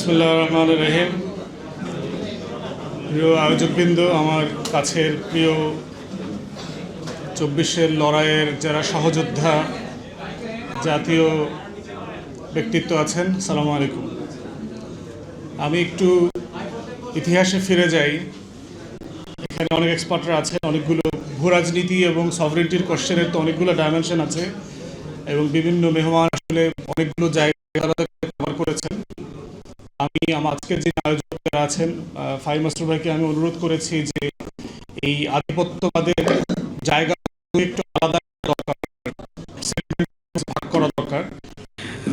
বিসমিল্লাহির রহমানির রহিম। প্রিয় আয়োজকবৃন্দ, আমার কাছের প্রিয় 24-এর লড়াইয়ের যারা সহযোদ্ধা, জাতীয় ব্যক্তিত্ব আছেন, সালামু আলাইকুম। আমি একটু ইতিহাসে ফিরে যাই। এখানে অনেক এক্সপার্টরা আছেন, অনেকগুলো ভূরাজনীতি এবং সভরেন্টির কোশ্চেনের তো অনেকগুলো ডাইমেনশন আছে এবং বিভিন্ন মেহমান আসলে অনেকগুলো জায়গা কভার করেছেন। আমি আজকের যে আয়োজকরা আছেন ফাহিম মাসরুর ভাইকে আমি অনুরোধ করেছি যে এই আধিপত্যবাদের জায়গা একটু আলাদা দরকার, ভাগ করা দরকার,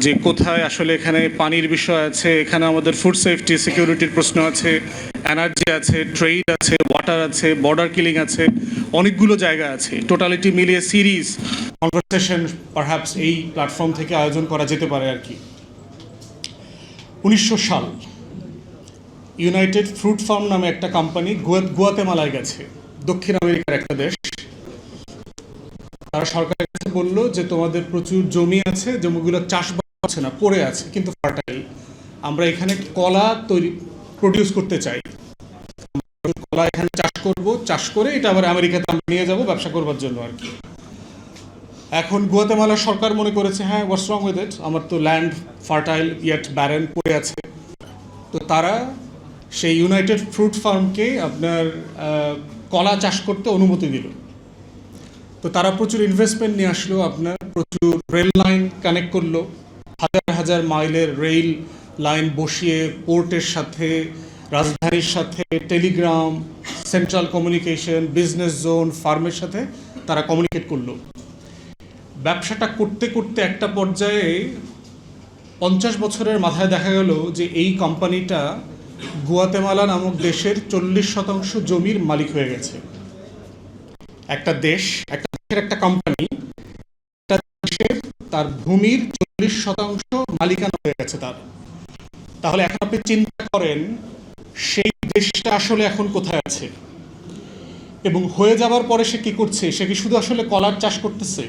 যে কোথায় আসলে এখানে পানির বিষয় আছে, এখানে আমাদের ফুড সেফটি সিকিউরিটির প্রশ্ন আছে, এনার্জি আছে, ট্রেড আছে, ওয়াটার আছে, বর্ডার কিলিং আছে, অনেকগুলো জায়গা আছে। টোটালিটি মিলিয়ে সিরিজ কনভারসেশন পারহ্যাপস এই প্ল্যাটফর্ম থেকে আয়োজন করা যেতে পারে আর কি। 1900 সাল ইউনাইটেড ফ্রুট ফার্ম নামে একটা কোম্পানি গুয়াতেমালায় গেছে, দক্ষিণ আমেরিকার একটা দেশ। তারা সরকারের কাছে বললো যে তোমাদের প্রচুর জমি আছে, জমিগুলো চাষবাস হচ্ছে না, পড়ে আছে কিন্তু ফার্টাইল, আমরা এখানে কলা প্রডিউস করতে চাই, কলা এখানে চাষ করব, চাষ করে এটা আবার আমেরিকাতে আমরা নিয়ে যাব ব্যবসা করবার জন্য আর কি। এখন গুয়াতেমালার সরকার মনে করেছে হ্যাঁ, হোয়াটস রং উইথ ইট, আমার তো ল্যান্ড ফার্টাইল ইয়েট ব্যারেন পড়ে আছে। তো তারা সেই ইউনাইটেড ফ্রুট ফার্মকে আপনার কলা চাষ করতে অনুমতি দিল। তো তারা প্রচুর ইনভেস্টমেন্ট নিয়ে আসলো, আপনার প্রচুর রেল লাইন কানেক্ট করলো, হাজার হাজার মাইলের রেল লাইন বসিয়ে পোর্টের সাথে, রাজধানীর সাথে, Telegram, central communication, business zone, ফার্মের সাথে তারা কমিউনিকেট করলো। ব্যবসাটা করতে করতে একটা পর্যায়ে 50 বছরের মাথায় দেখা গেল যে এই কোম্পানিটা গুয়াতেমালা নামক দেশের 40% জমির মালিক হয়ে গেছে। একটা দেশের একটা কোম্পানি তার ভূমির 40% মালিকানা হয়ে গেছে তার। তাহলে এখন আপনি চিন্তা করেন সেই দেশটা আসলে এখন কোথায় আছে, এবং হয়ে যাবার পরে সে কি করছে? সে কি শুধু আসলে কলার চাষ করতেছে,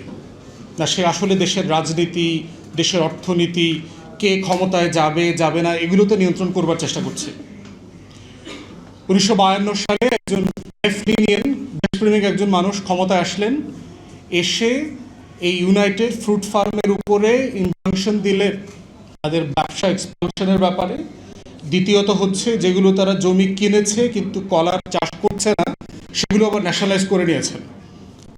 না সে আসলে দেশের রাজনীতি, দেশের অর্থনীতি, কে ক্ষমতায় যাবে যাবে না, এগুলোতে নিয়ন্ত্রণ করবার চেষ্টা করছে। 1952 সালে একজন দেশপ্রেমিক একজন মানুষ ক্ষমতায় আসলেন, এসে এই ইউনাইটেড ফ্রুট ফার্মের উপরে ইনজাংশন দিলেন তাদের ব্যবসা এক্সপানশনের ব্যাপারে। দ্বিতীয়ত হচ্ছে যেগুলো তারা জমি কিনেছে কিন্তু কলার চাষ করছে না, সেগুলো আবার ন্যাশনালাইজ করে নিয়েছেন,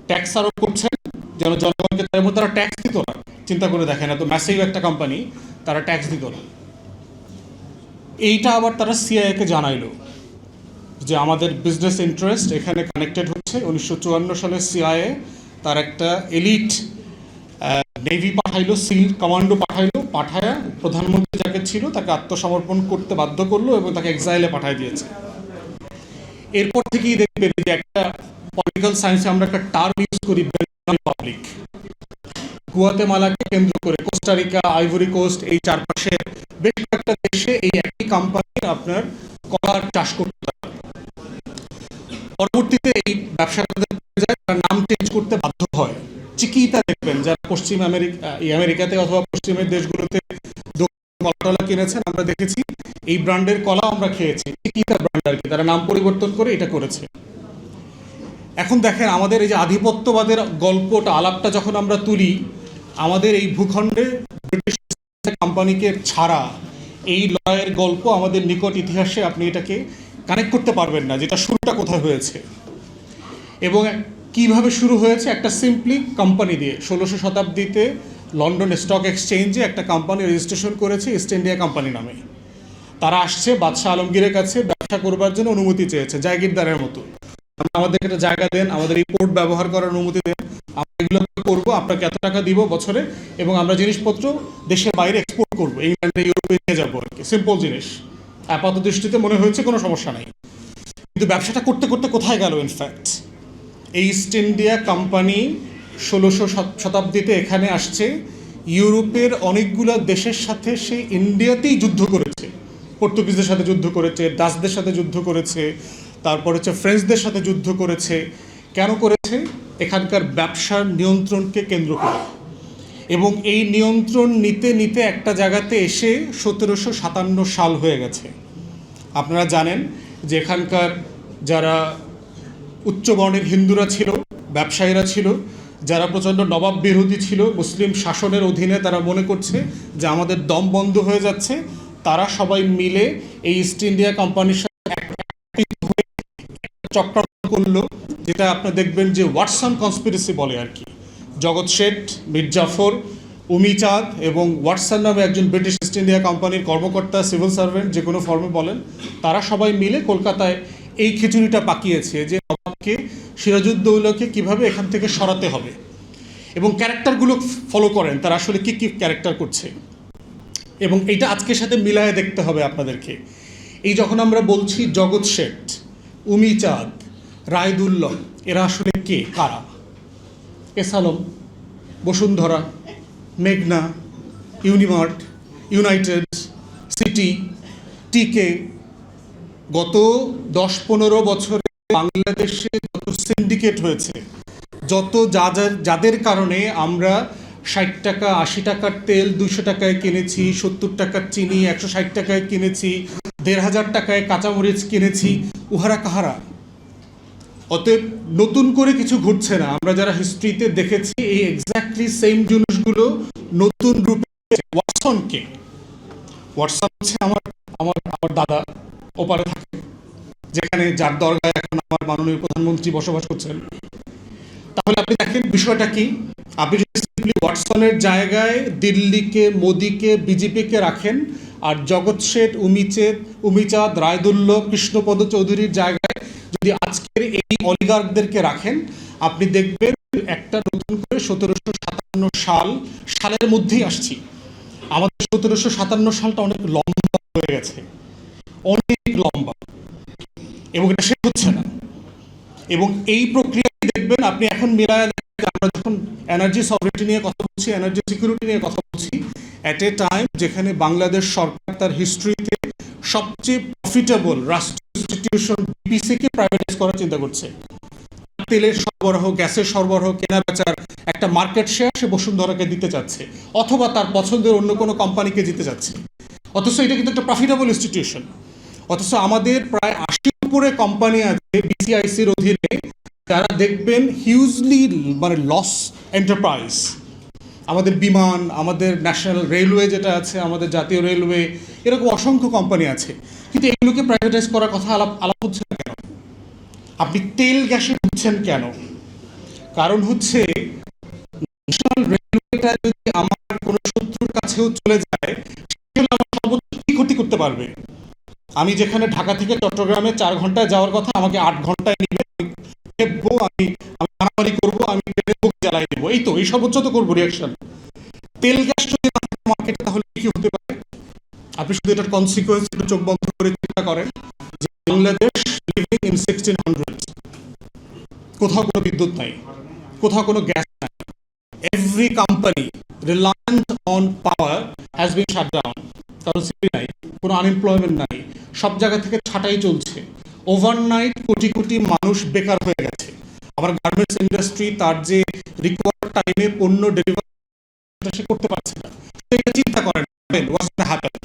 ট্যাক্স আরোপ করছেন যেন জনগণকে, তার মধ্যে তারা ট্যাক্স দিত না। চিন্তা করে দেখেন, এত ম্যাসিভ একটা কোম্পানি, তারা ট্যাক্স দিত না। এইটা আবার তারা সিআইএকে জানাইলো যে আমাদের বিজনেস ইন্টারেস্ট এখানে কানেক্টেড হচ্ছে। 1954 সালে সিআইএ তার একটা এলিট নেভি পাঠাইলো, সিল কমান্ডো পাঠায়া প্রধানমন্ত্রী যাকে ছিল তাকে আত্মসমর্পণ করতে বাধ্য করলো এবং তাকে এক্সাইলে পাঠিয়ে দিয়েছে। এরপর থেকেই দেখবেন যে একটা পলিটিক্যাল সায়েন্সে আমরা একটা টার্ম ইউজ করি, রিপাবলিক। গুয়াতেমালাকে কেন্দ্র করে কোস্টারিকা, আইভরি কোস্ট, এই চারপাশে বেশ কয়েকটা দেশে এই একই কোম্পানির আপনার কলার চাষ করতে পারে। পরবর্তীতে এই ব্যবসাটা তার নাম চেঞ্জ করতে বাধ্য হয়। চিকিতা দেখবেন যারা পশ্চিম আমেরিকাতে অথবা পশ্চিমের দেশগুলোতে কলা কিনেছেন, আমরা দেখেছি এই ব্র্যান্ডের কলা আমরা খেয়েছি, চিকিতা ব্র্যান্ড আর কি, তারা নাম পরিবর্তন করে এটা করেছে। এখন দেখেন আমাদের এই যে আধিপত্যবাদের গল্পটা, আলাপটা যখন আমরা তুলি, আমাদের এই ভূখণ্ডে ব্রিটিশ কোম্পানিকে ছাড়া এই লড়াইয়ের গল্প আমাদের নিকট ইতিহাসে আপনি এটাকে কানেক্ট করতে পারবেন না, যেটা শুরুটা কোথায় হয়েছে এবং কিভাবে শুরু হয়েছে। একটা সিম্পলি কোম্পানি দিয়ে 1600 শতাব্দীতে লন্ডন স্টক এক্সচেঞ্জে একটা কোম্পানি রেজিস্ট্রেশন করেছে ইস্ট ইন্ডিয়া কোম্পানি নামে। তারা আসছে বাদশাহ আলমগীরের কাছে ব্যবসা করবার জন্য অনুমতি চেয়েছে, জায়গিরদারের মতো, আমাদেরকে একটা জায়গা দেন, আমাদের এই পোর্ট ব্যবহার করার অনুমতি দেন, আমরা এগুলো করবো, আপনাকে এত টাকা দিব বছরে, এবং আমরা জিনিসপত্র দেশের বাইরে এক্সপোর্ট করবো, ইংল্যান্ডে, ইউরোপে নিয়ে যাবো আর কি। সিম্পল জিনিস, আপাত দৃষ্টিতে মনে হয়েছে কোনো সমস্যা নাই, কিন্তু ব্যবসাটা করতে করতে কোথায় গেল? ইনফ্যাক্ট এই ইস্ট ইন্ডিয়া কোম্পানি 1600 শতাব্দীতে এখানে আসছে, ইউরোপের অনেকগুলো দেশের সাথে সে ইন্ডিয়াতেই যুদ্ধ করেছে, পর্তুগিজদের সাথে যুদ্ধ করেছে, ডাচদের সাথে যুদ্ধ করেছে, তারপর হচ্ছে ফ্রেঞ্চদের সাথে যুদ্ধ করেছে। কেন করেছে? এখানকার ব্যবসার নিয়ন্ত্রণকে কেন্দ্র করে। এবং এই নিয়ন্ত্রণ নিতে নিতে একটা জায়গাতে এসে 1757 সাল হয়ে গেছে। আপনারা জানেন যে এখানকার যারা উচ্চবর্ণের হিন্দুরা ছিল, ব্যবসায়ীরা ছিল, যারা প্রচণ্ড নবাব বিরোধী ছিল, মুসলিম শাসনের অধীনে তারা মনে করছে যে আমাদের দম বন্ধ হয়ে যাচ্ছে, তারা সবাই মিলে এই ইস্ট ইন্ডিয়া কোম্পানির সাথে চক্রান্ত করলো, যেটা আপনি দেখবেন যে ওয়াটসন কনস্পিরেসি বলে আর কি। জগৎ শেঠ, মীর জাফর, উমিচাঁদ এবং ওয়াটসন নামে একজন ব্রিটিশ ইস্ট ইন্ডিয়া কোম্পানির কর্মকর্তা, সিভিল সার্ভেন্ট, যে কোনো ফর্মে বলেন, তারা সবাই মিলে কলকাতায় এই খিচুড়িটা পাকিয়েছে যে নবাবকে, সিরাজউদ্দৌলাকে কীভাবে এখান থেকে সরাতে হবে, এবং ক্যারেক্টারগুলো ফলো করেন তারা আসলে কী কী ক্যারেক্টার করছে, এবং এইটা আজকের সাথে মিলায়ে দেখতে হবে আপনাদেরকে। এই যখন আমরা বলছি জগৎ শেঠ, উমিচাঁদ, রায়দুল্লভ, এরা আসলে কে, কারা? এসালম, বসুন্ধরা, মেঘনা, ইউনিমার্ট, ইউনাইটেড, সিটি, টিকে, গত 10-15 বছরে বাংলাদেশে যত সিন্ডিকেট হয়েছে, যত যাদের কারণে আমরা 60 টাকা 80 টাকার তেল 200 টাকায় কিনেছি, 70 টাকার চিনি 160 টাকায় কিনেছি, 1500 টাকায় কাঁচামরিচ কিনেছি, উহারা কাহারা? অতএব নতুন করে কিছু ঘটছে না। আমরা যারা হিস্ট্রিতে দেখেছি এই এক্স্যাক্টলি সেম জিনিসগুলো নতুন রূপে। ওয়াটসনকে, ওয়াটসন হচ্ছে আমার আমার আমার দাদা, ওপারে থাকে, যেখানে যার দরগায় এখন আমার মাননীয় প্রধানমন্ত্রী বসবাস করছেন। তাহলে আপনি দেখেন বিষয়টা কি। আপনি যদি সিম্পলি ওয়াটসনের জায়গায় দিল্লিকে, মোদিকে, বিজেপিকে রাখেন, আর জগৎ শেঠ, উমিচাঁদ, রায়দুল্লভ, কৃষ্ণপদ চৌধুরীর জায়গায় যদি আজকের এই অলিগার্কদেরকে রাখেন, আপনি দেখবেন একটা নতুন করে 1757 সালের মধ্যেই আসছি। আমাদের 1757 সালটা অনেক লম্বা হয়ে গেছে, অনেক লম্বা, এবং এটা শেষ হচ্ছে না। এবং এই প্রক্রিয়া দেখবেন আপনি এখন মিলায়, আমরা যখন এনার্জি সভরেনিটি নিয়ে কথা বলছি, এনার্জি সিকিউরিটি নিয়ে কথা বলছি, অ্যাট এ টাইম যেখানে বাংলাদেশ সরকার তার হিস্ট্রিতে সবচেয়ে প্রফিটেবল রাষ্ট্রীয় ইনস্টিটিউশন বিপিসিকে প্রাইভেটাইজ করার চিন্তা করছে। তেলের সরবরাহ, গ্যাসের সরবরাহ, কেনা বেচার একটা মার্কেট শেয়ার সে বসুন্ধরাকে দিতে চাচ্ছে, অথবা তার পছন্দের অন্য কোনো কোম্পানিকে দিতে যাচ্ছে। অথচ এটা কিন্তু একটা প্রফিটেবল ইনস্টিটিউশন। অথচ আমাদের প্রায় 80 উপরে কোম্পানি আছে বিসিআইসির অধীনে, তারা দেখবেন হিউজলি মানে লস এন্টারপ্রাইজ। আমাদের বিমান, আমাদের ন্যাশনাল রেলওয়ে যেটা আছে, আমাদের জাতীয় রেলওয়ে, এরকম অসংখ্য কোম্পানি আছে, কিন্তু এগুলোকে প্রাইভেটাইজ করার কথা আলাপ হচ্ছে না কেন? আপনি তেল গ্যাসে ঢুকছেন কেন? কারণ হচ্ছে ন্যাশনাল রেলওয়েটা যদি আমার কোনো শত্রুর কাছেও চলে যায়, সেগুলো আমার সর্বোচ্চ কি ক্ষতি করতে পারবে? আমি যেখানে ঢাকা থেকে চট্টগ্রামে 4 ঘন্টায় যাওয়ার কথা, আমাকে 8 ঘন্টায় নিবে, আমি মারামারি করবো, আমি বুক জ্বালাই দেবো, এই সর্বোচ্চ তো করবো রিয়াকশন। তেল গ্যাস যদি না থাকে মার্কেটে, তাহলে কি হতে পারে? আপনি শুধু এটার কনসিকুয়েন্স একটু চোখ বন্ধ করে চিন্তা করেন যে বাংলাদেশ লিভিং ইন 1600, কোথাও কোনো বিদ্যুৎ নাই, কোথাও কোনো গ্যাস নাই, every company reliant on power has been shut down, কারণ সিটি নাই, কোনো আনএমপ্লয়মেন্ট নাই, সব জায়গা থেকে ছাঁটাই চলছে, ওভারনাইট কোটি কোটি মানুষ বেকার হয়ে গেছে। আবার গার্মেন্টস ইন্ডাস্ট্রি তার যে রিকোয়ার্ড টাইমে পণ্য ডেলিভারি সে করতে পারছে না। এটা চিন্তা করেন হোয়াটস গোনা হ্যাপেন।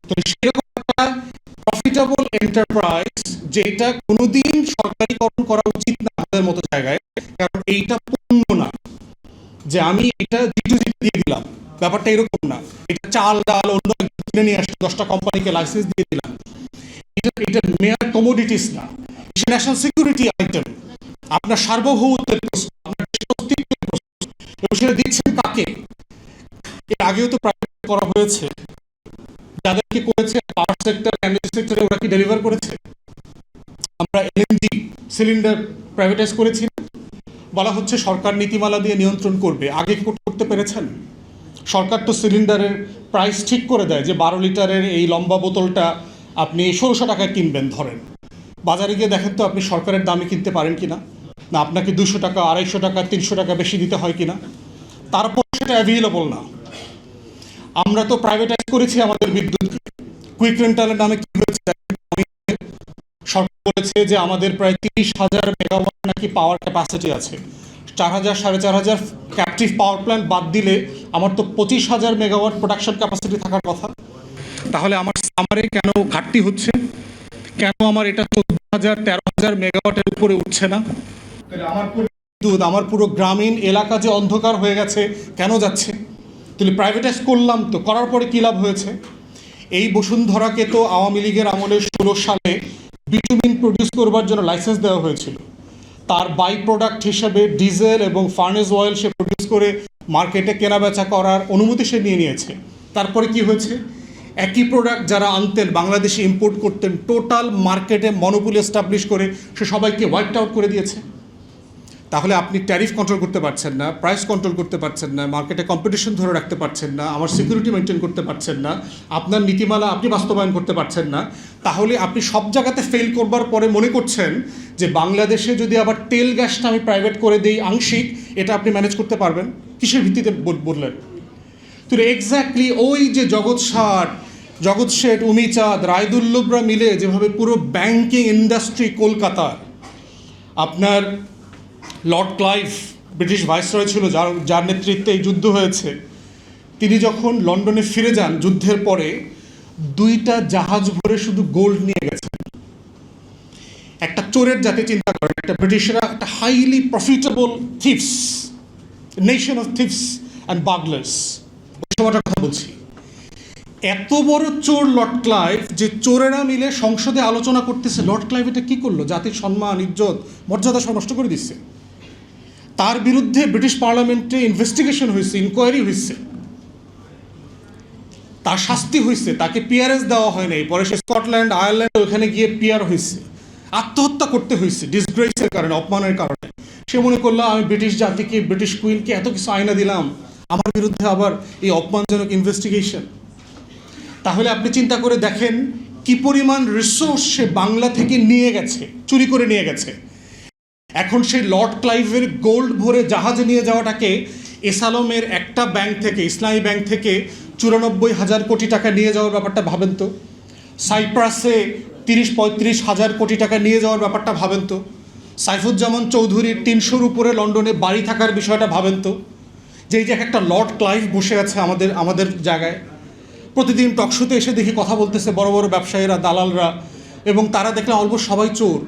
তো সেরকম একটা প্রফিটেবল এন্টারপ্রাইজ যেটা কোনোদিন সরকারিকরণ করা উচিত না আমাদের মতো জায়গায়, কারণ এইটা পণ্য না যে আমি এটা জিটুজি দিয়ে দিলাম, ব্যাপারটা এরকম না। এটা চাল ডাল অন্য কিনে নিয়ে আসলে 10টা কোম্পানিকে লাইসেন্স দিয়ে দিলাম, এটা মেয়ার কমোডিটিস না, এটা ন্যাশনাল সিকিউরিটি আইটেম, আপনার সার্বভৌমত্বের প্রশ্ন, আপনার অস্তিত্বের প্রশ্ন, এবং সেটা দিচ্ছেন কাকে? এর আগেও তো প্রাইভেট করা হয়েছে, যাদেরকে করেছে পাওয়ার সেক্টর, এনার্জি সেক্টরে, ওরা কি ডেলিভার করেছে? আমরা এলএনজি সিলিন্ডার প্রাইভেটাইজ করেছি, বলা হচ্ছে সরকার নীতিমালা দিয়ে নিয়ন্ত্রণ করবে। আগে করতে পেরেছেন? সরকার তো সিলিন্ডারের প্রাইস ঠিক করে দেয় যে 12 লিটারের এই লম্বা বোতলটা আপনি 1600 টাকায় কিনবেন ধরেন। বাজারে গিয়ে দেখেন তো আপনি সরকারের দামে কিনতে পারেন কিনা, না আপনাকে 200 টাকা, 250 টাকা, 300 টাকা বেশি দিতে হয় কিনা, তারপর সেটা অ্যাভেলেবল না। আমরা তো প্রাইভেটাইজ করেছি আমাদের বিদ্যুৎকে। কুইক রেন্টালের নামে কি হয়েছে? সরকার বলেছে যে আমাদের প্রায় 30,000 মেগাওয়াট নাকি পাওয়ার ক্যাপাসিটি আছে, 4,000 4,500 ক্যাপটিভ পাওয়ার প্ল্যান্ট বাদ দিলে আমার তো 25,000 মেগাওয়াট প্রোডাকশন ক্যাপাসিটি থাকার কথা। তাহলে আমার সামারে কেন ঘাটতি হচ্ছে? কেন আমার এটা 14,000 13,000 মেগাওয়াটের উপরে উঠছে না? তাহলে আমার পুরো গ্রামীণ এলাকা যে অন্ধকার হয়ে গেছে কেন যাচ্ছে? তাহলে প্রাইভেটাইজ করলাম, তো করার পরে কী লাভ হয়েছে? এই বসুন্ধরাকে তো আওয়ামী লীগের আমলে 16 সালে বিটুমিন প্রডিউস করবার জন্য লাইসেন্স দেওয়া হয়েছিল। তার বাই প্রোডাক্ট হিসেবে ডিজেল এবং ফার্নেস অয়েল সে প্রডিউস করে মার্কেটে কেনাবেচা করার অনুমতি সে নিয়ে নিয়েছে। তারপরে কি হয়েছে? একই প্রোডাক্ট যারা আনতেন, বাংলাদেশে ইম্পোর্ট করতেন, টোটাল মার্কেটে মনোপলি এস্টাবলিশ করে সে সবাইকে ওয়াইপড আউট করে দিয়েছে। তাহলে আপনি ট্যারিফ কন্ট্রোল করতে পারছেন না, প্রাইস কন্ট্রোল করতে পারছেন না, মার্কেটে কম্পিটিশন ধরে রাখতে পারছেন না, আমার সিকিউরিটি মেনটেন করতে পারছেন না, আপনার নীতিমালা আপনি বাস্তবায়ন করতে পারছেন না। তাহলে আপনি সব জায়গাতে ফেল করবার পরে মনে করছেন যে বাংলাদেশে যদি আবার তেল গ্যাসটা আমি প্রাইভেট করে দিই আংশিক, এটা আপনি ম্যানেজ করতে পারবেন। কিসের ভিত্তিতে বললেন? তো এক্স্যাক্টলি ওই যে জগৎ শেঠ, উমিচাঁদ, রায়দুল্লভরা মিলে যেভাবে পুরো ব্যাংকিং ইন্ডাস্ট্রি কলকাতার, আপনার লর্ড ক্লাইভ ব্রিটিশ ভাইসরয় ছিল, যার নেতৃত্বে এই যুদ্ধ হয়েছে, তিনি যখন লন্ডনে ফিরে যান যুদ্ধের পরে 2টা জাহাজ ভরে শুধু গোল্ড নিয়ে গেছেন। একটা চোরের জাতি চিন্তা করেন, একটা ব্রিটিশরা একটা highly profitable thieves, nation of thieves and burglars, ওই সময়টার কথা বলছি। এত বড় চোর লর্ড ক্লাইভ, যে চোরেরা মিলে সংসদে আলোচনা করতেছে লর্ড ক্লাইভ এটা কী করলো, জাতির সম্মান, ইজ্জত, মর্যাদা সব নষ্ট করে দিচ্ছে। তার বিরুদ্ধে ব্রিটিশ পার্লামেন্টে ইনভেস্টিগেশন হয়েছে, ইনকোয়ারি হয়েছে, তার শাস্তি হয়েছে, তাকে পিআরএস দেওয়া হয় নাই, পরে সে স্কটল্যান্ড আয়ারল্যান্ড ওখানে গিয়ে পিআর হয়েছে, আত্মহত্যা করতে হয়েছে ডিসগ্রেসের কারণে, অপমানের কারণে। সে মনে করলো আমি ব্রিটিশ জাতিকে, ব্রিটিশ কুইনকে এত কিছু আয়না দিলাম, আমার বিরুদ্ধে আবার এই অপমানজনক ইনভেস্টিগেশন। তাহলে আপনি চিন্তা করে দেখেন কি পরিমাণ রিসোর্স সে বাংলা থেকে নিয়ে গেছে, চুরি করে নিয়ে গেছে। এখন সেই লর্ড ক্লাইভের গোল্ড ভরে জাহাজে নিয়ে যাওয়াটাকে এসালমের একটা ব্যাংক থেকে, ইসলামী ব্যাংক থেকে 94,000 কোটি টাকা নিয়ে যাওয়ার ব্যাপারটা ভাবেন তো। সাইপ্রাসে 30-35 হাজার কোটি টাকা নিয়ে যাওয়ার ব্যাপারটা ভাবেন তো। সাইফুজ্জামান চৌধুরীর 300-র উপরে লন্ডনে বাড়ি থাকার বিষয়টা ভাবেন তো। যে এই যে একটা লর্ড ক্লাইভ বসে আছে আমাদের জায়গায়, প্রতিদিন টকশোতে এসে দেখি কথা বলতেছে বড় বড় ব্যবসায়ীরা, দালালরা, এবং তারা দেখলে অলমোস্ট সবাই চোর,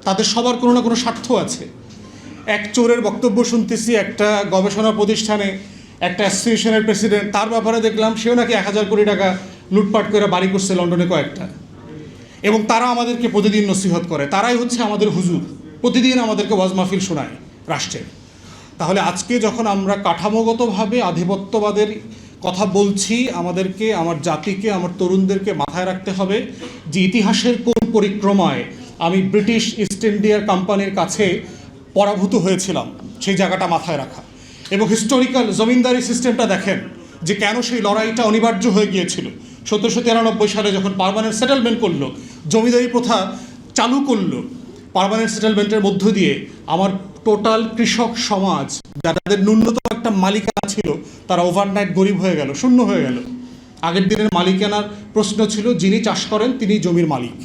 তাদের সবার কোনো না কোনো স্বার্থ আছে। এক চোরের বক্তব্য শুনতেছি একটা গবেষণা প্রতিষ্ঠানে, একটা অ্যাসোসিয়েশনের প্রেসিডেন্ট, তার ব্যাপারে দেখলাম সেও নাকি 1,000 কোটি টাকা লুটপাট করে বাড়ি করছে লন্ডনে কয়েকটা। এবং তারা আমাদেরকে প্রতিদিন নসিহত করে, তারাই হচ্ছে আমাদের হুজুর, প্রতিদিন আমাদেরকে ওয়াজ মাহফিল শোনায় রাষ্ট্রের। তাহলে আজকে যখন আমরা কাঠামোগতভাবে আধিপত্যবাদের কথা বলছি, আমাদেরকে, আমার জাতিকে, আমার তরুণদেরকে মাথায় রাখতে হবে যে ইতিহাসের কোন পরিক্রমায় আমি ব্রিটিশ ইস্ট ইন্ডিয়ার কোম্পানির কাছে পরাভূত হয়েছিলাম, সেই জায়গাটা মাথায় রাখা। এবং হিস্টোরিক্যাল জমিনদারি সিস্টেমটা দেখেন যে কেন সেই লড়াইটা অনিবার্য হয়ে গিয়েছিল। 1793 সালে যখন পার্মানেন্ট সেটেলমেন্ট করলো, জমিদারি প্রথা চালু করলো, পার্মানেন্ট সেটেলমেন্টের মধ্য দিয়ে আমার টোটাল কৃষক সমাজ, যাদের ন্যূনতম একটা মালিকানা ছিল, তারা ওভারনাইট গরিব হয়ে গেল, শূন্য হয়ে গেল। আগের দিনের মালিকানার প্রশ্ন ছিল যিনি চাষ করেন তিনি জমির মালিক,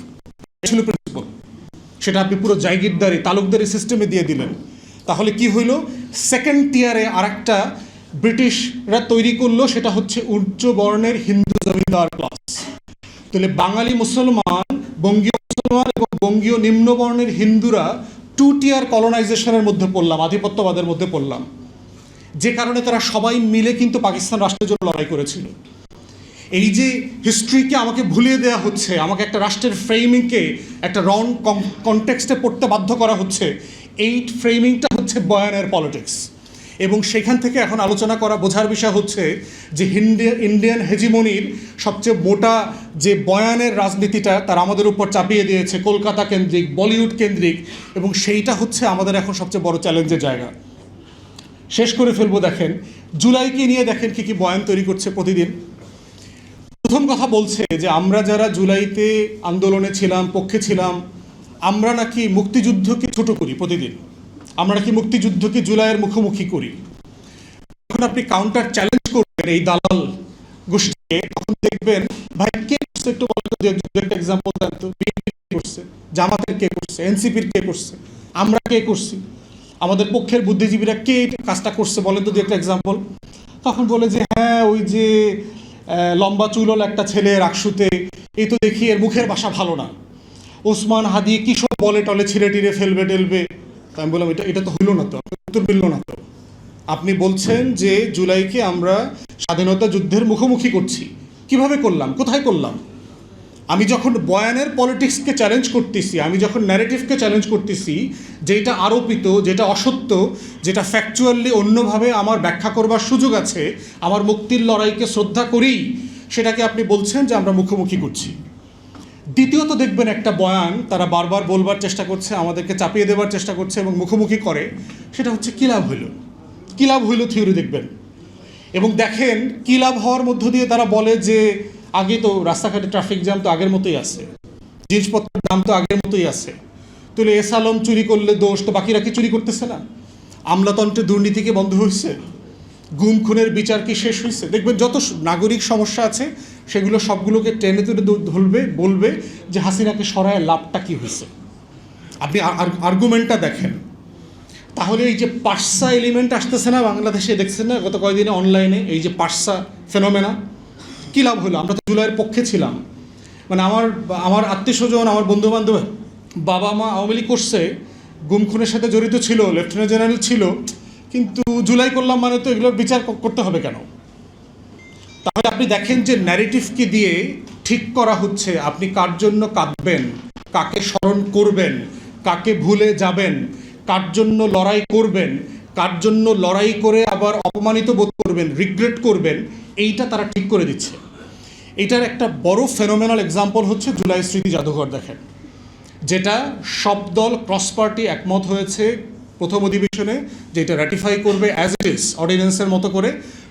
ছিল প্রিন্সিপাল। সেটা আপনি পুরো জায়গিরদারি, তালুকদারি সিস্টেমে দিয়ে দিলেন। তাহলে কি হইল? সেকেন্ড টিয়ারে আরেকটা ব্রিটিশরা তৈরি করলো, সেটা হচ্ছে উচ্চ বর্ণের হিন্দু জমিদার ক্লাস। তাহলে বাঙালি মুসলমান, বঙ্গীয় মুসলমান এবং বঙ্গীয় নিম্নবর্ণের হিন্দুরা 2 টিয়ার কলোনাইজেশনের মধ্যে পড়লাম, আধিপত্যবাদের মধ্যে পড়লাম, যে কারণে তারা সবাই মিলে কিন্তু পাকিস্তান রাষ্ট্রের জন্য লড়াই করেছিল। এই যে হিস্ট্রিকে আমাকে ভুলিয়ে দেওয়া হচ্ছে, আমাকে একটা রাষ্ট্রের ফ্রেমিংকে একটা রং কনটেক্সটে পড়তে বাধ্য করা হচ্ছে, এই ফ্রেমিংটা হচ্ছে বয়ানের পলিটিক্স। এবং সেখান থেকে এখন আলোচনা করা, বোঝার বিষয় হচ্ছে যে ইন্ডিয়ান হেজিমনির সবচেয়ে মোটা যে বয়ানের রাজনীতিটা তারা আমাদের উপর চাপিয়ে দিয়েছে, কলকাতা কেন্দ্রিক, বলিউড কেন্দ্রিক, এবং সেইটা হচ্ছে আমাদের এখন সবচেয়ে বড় চ্যালেঞ্জের জায়গা। শেষ করে ফেলবো, দেখেন জুলাইকে নিয়ে দেখেন কি কি বয়ান তৈরি করছে প্রতিদিন। প্রথম কথা বলছে যে আমরা যারা জুলাইতে আন্দোলনে ছিলাম, পক্ষে ছিলাম, আমরা নাকি মুক্তিযুদ্ধকে ছোট করি প্রতিদিন, আমরা নাকি মুক্তিযুদ্ধকে জুলাইয়ের মুখোমুখি করি। যখন আপনি কাউন্টার চ্যালেঞ্জ করবেন এই দালাল গোষ্ঠীকে, তখন দেখবেন ভাই কে করছে, একটু বলতো, একটা এক্সাম্পল দেন তো। বিএনপি কে করছে, জামাতের কে করছে, এনসিপির কে করছে, আমরা কে করছি? আমাদের পক্ষের বুদ্ধিজীবীরা কে এই কাজটা করছে বলেন তো দু একটা এক্সাম্পল। তখন বলে যে হ্যাঁ ওই যে লম্বা চুলল একটা ছেলে রাকসুতে, এই তো দেখি এর মুখের ভাষা ভালো না, ওসমান হাদি কী সব বলে টলে ছিঁড়ে টিড়ে ফেলবে টেলবে। তা আমি বললাম এটা এটা তো হইল না, তো উত্তর মিলল না। তো আপনি বলছেন যে জুলাইকে আমরা স্বাধীনতা যুদ্ধের মুখোমুখি করছি, কিভাবে করলাম, কোথায় করলাম? আমি যখন বয়ানের পলিটিক্সকে চ্যালেঞ্জ করতেছি, আমি যখন ন্যারেটিভকে চ্যালেঞ্জ করতেছি, যেটা আরোপিত, যেটা অসত্য, যেটা ফ্যাকচুয়ালি অন্যভাবে আমার ব্যাখ্যা করবার সুযোগ আছে, আমার মুক্তির লড়াইকে শ্রদ্ধা করেই সেটাকে আপনি বলছেন যে আমরা মুখোমুখি করছি। দ্বিতীয়ত দেখবেন একটা বয়ান তারা বারবার বলবার চেষ্টা করছে, আমাদেরকে চাপিয়ে দেওয়ার চেষ্টা করছে এবং মুখোমুখি করে, সেটা হচ্ছে কী লাভ হইল, কী লাভ হইল থিওরি দেখবেন। এবং দেখেন কী লাভ হওয়ার মধ্য দিয়ে তারা বলে যে আগে তো রাস্তাঘাটে ট্রাফিক জ্যাম তো আগের মতোই আছে, জিনিসপত্রের দাম তো আগের মতোই আছে, তাহলে এস আলম চুরি করলে দোষ, তো বাকিরা কি চুরি করতেছে না? আমলাতন্ত্রে দুর্নীতি কি বন্ধ হয়েছে? গুম খুনের বিচার কি শেষ হয়েছে? দেখবেন যত নাগরিক সমস্যা আছে সেগুলো সবগুলোকে টেনে তুলে ধরবে, বলবে যে হাসিনাকে সরায় লাভটা কী হয়েছে। আপনি আর্গুমেন্টটা দেখেন। তাহলে এই যে পার্সা এলিমেন্ট আসতেছে না বাংলাদেশে, দেখছেন না গত কয়েকদিনে অনলাইনে এই যে পার্সা ফেনোমেনা, কী লাভ হলো? আমরা তো জুলাইয়ের পক্ষে ছিলাম, মানে আমার আত্মীয় স্বজন, আমার বন্ধুবান্ধব, বাবা মা আওয়ামী লীগ করছে, গুম খুনের সাথে জড়িত ছিল, লেফটেন্যান্ট জেনারেল ছিল, কিন্তু জুলাই করলাম মানে তো এগুলোর বিচার করতে হবে কেন? তাহলে আপনি দেখেন যে ন্যারেটিভকে দিয়ে ঠিক করা হচ্ছে আপনি কার জন্য কাঁদবেন, কাকে স্মরণ করবেন, কাকে ভুলে যাবেন, কার জন্য লড়াই করবেন, কার জন্য লড়াই করে আবার অপমানিত বোধ করবেন, রিগ্রেট করবেন, এইটা তারা ঠিক করে দিচ্ছে। এটার একটা বড় ফেনোমেনাল এক্সাম্পল হচ্ছে জুলাই স্মৃতি জাদুঘর। দেখেন, যেটা সব দল ক্রস পার্টি একমত হয়েছে প্রথম অধিবেশনে, যেটা র্যাটিফাই করবে অ্যাজ ইট ইজ অর্ডিন্যান্সের মতো করে,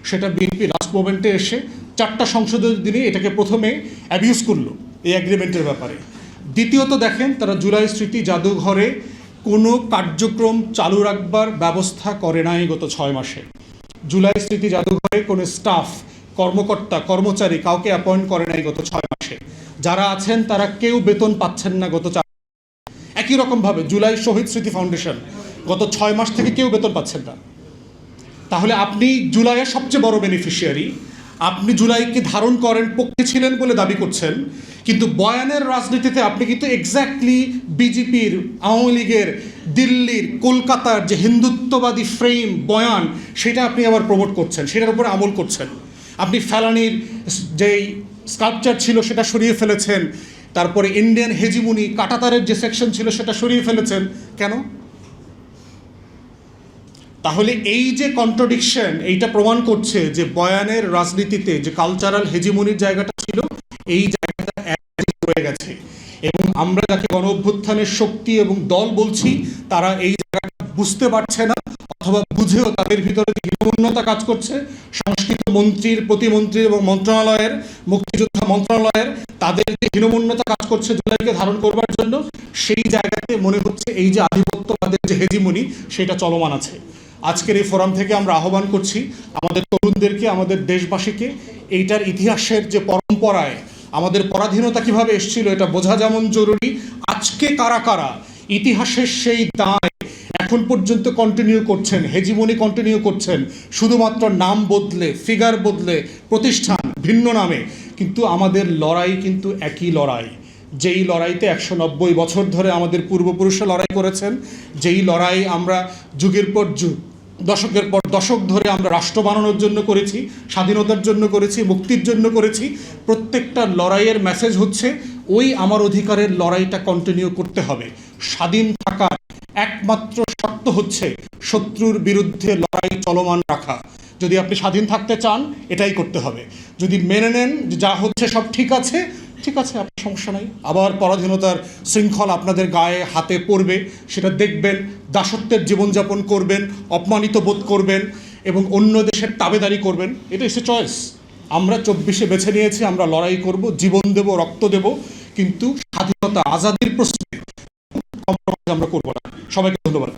সেটা বিএনপি লাস্ট মোমেন্টে এসে 4টা সংসদের দিনে এটাকে প্রথমে অ্যাবিউজ করলো এই অ্যাগ্রিমেন্টের ব্যাপারে। দ্বিতীয়ত দেখেন, তারা জুলাই স্মৃতি জাদুঘরে কোনো কার্যক্রম চালু রাখবার ব্যবস্থা করে নাই গত 6 মাসে। জুলাই স্মৃতি জাদুঘরে কোনো স্টাফ, কর্মকর্তা, কর্মচারী কাউকে অ্যাপয়েন্ট করে নাই গত 6 মাসে। যারা আছেন তারা কেউ বেতন পাচ্ছেন না গত 4। একই রকমভাবে জুলাই শহীদ স্মৃতি ফাউন্ডেশন গত 6 মাস থেকে কেউ বেতন পাচ্ছেন না। তাহলে আপনি জুলাইয়ের সবচেয়ে বড় বেনিফিশিয়ারি, আপনি জুলাইকে ধারণ করেন, পক্ষে ছিলেন বলে দাবি করছেন, কিন্তু বয়ানের রাজনীতিতে আপনি কিন্তু এক্স্যাক্টলি বিজেপির, আওয়ামী লীগের, দিল্লির, কলকাতার যে হিন্দুত্ববাদী ফ্রেম বয়ান, সেটা আপনি আবার প্রমোট করছেন, সেটার উপরে আমল করছেন। আপনি ফেলানির যেই স্কাল্পচার ছিল সেটা সরিয়ে ফেলেছেন, তারপরে ইন্ডিয়ান হেজিমনি কাটাতারের যে সেকশন ছিল সেটা সরিয়ে ফেলেছেন। কেন? তাহলে এই যে কন্ট্রাডিকশন, এইটা প্রমাণ করছে যে বয়ানের রাজনীতিতে যে কালচারাল হেজিমনির জায়গাটা ছিল, এই জায়গাটা রয়ে গেছে। এবং আমরা যাকে গণ অভ্যুত্থানের শক্তি এবং দল বলছি, তারা এই জায়গাটা বুঝতে পারছে না, অথবা বুঝেও তাদের ভিতরে যে হীনমন্যতা কাজ করছে, সংস্কৃত মন্ত্রীর, প্রতিমন্ত্রী এবং মন্ত্রণালয়ের, মুক্তিযোদ্ধা মন্ত্রণালয়ের, তাদের যে হীনমন্যতা কাজ করছে জুলাইকে ধারণ করবার জন্য, সেই জায়গাতে মনে হচ্ছে এই যে আধিপত্যবাদের যে হেজিমনি, সেটা চলমান আছে। আজকের এই ফোরাম থেকে আমরা আহ্বান করছি আমাদের তরুণদেরকে, আমাদের দেশবাসীকে, এইটার ইতিহাসের যে পরম্পরায় আমাদের পরাধীনতা কিভাবে এসেছিল এটা বোঝা যেমন জরুরি, আজকে কারা কারা ইতিহাসের সেই দায় এখন পর্যন্ত কন্টিনিউ করছেন, হেজিমনি কন্টিনিউ করছেন, শুধুমাত্র নাম বদলে, ফিগার বদলে, প্রতিষ্ঠান ভিন্ন নামে, কিন্তু আমাদের লড়াই কিন্তু একই লড়াই। যেই লড়াইতে 190 বছর ধরে আমাদের পূর্বপুরুষরা লড়াই করেছেন, যেই লড়াই আমরা যুগের পর যুগ, দশকের পর দশক ধরে আমরা রাষ্ট্র বানানোর জন্য করেছি, স্বাধীনতার জন্য করেছি, মুক্তির জন্য করেছি, প্রত্যেকটা লড়াইয়ের মেসেজ হচ্ছে ওই আমার অধিকারের লড়াইটা কন্টিনিউ করতে হবে। স্বাধীন থাকার একমাত্র শর্ত হচ্ছে শত্রুর বিরুদ্ধে লড়াই চলমান রাখা। যদি আপনি স্বাধীন থাকতে চান, এটাই করতে হবে। যদি মেনে নেন যা হচ্ছে সব ঠিক আছে, ঠিক আছে, আপনার সমস্যা নাই, আবার পরাধীনতার শৃঙ্খল আপনাদের গায়ে হাতে পড়বে, সেটা দেখবেন, দাসত্বের জীবনযাপন করবেন, অপমানিত বোধ করবেন এবং অন্য দেশের তাবেদারি করবেন। এটা ইস এ চয়েস। আমরা 24-এ বেছে নিয়েছি, আমরা লড়াই করব, জীবন দেব, রক্ত দেব, কিন্তু স্বাধীনতা, আজাদির প্রশ্নে কম্প্রোমাইজ আমরা করব না। সবাইকে ধন্যবাদ।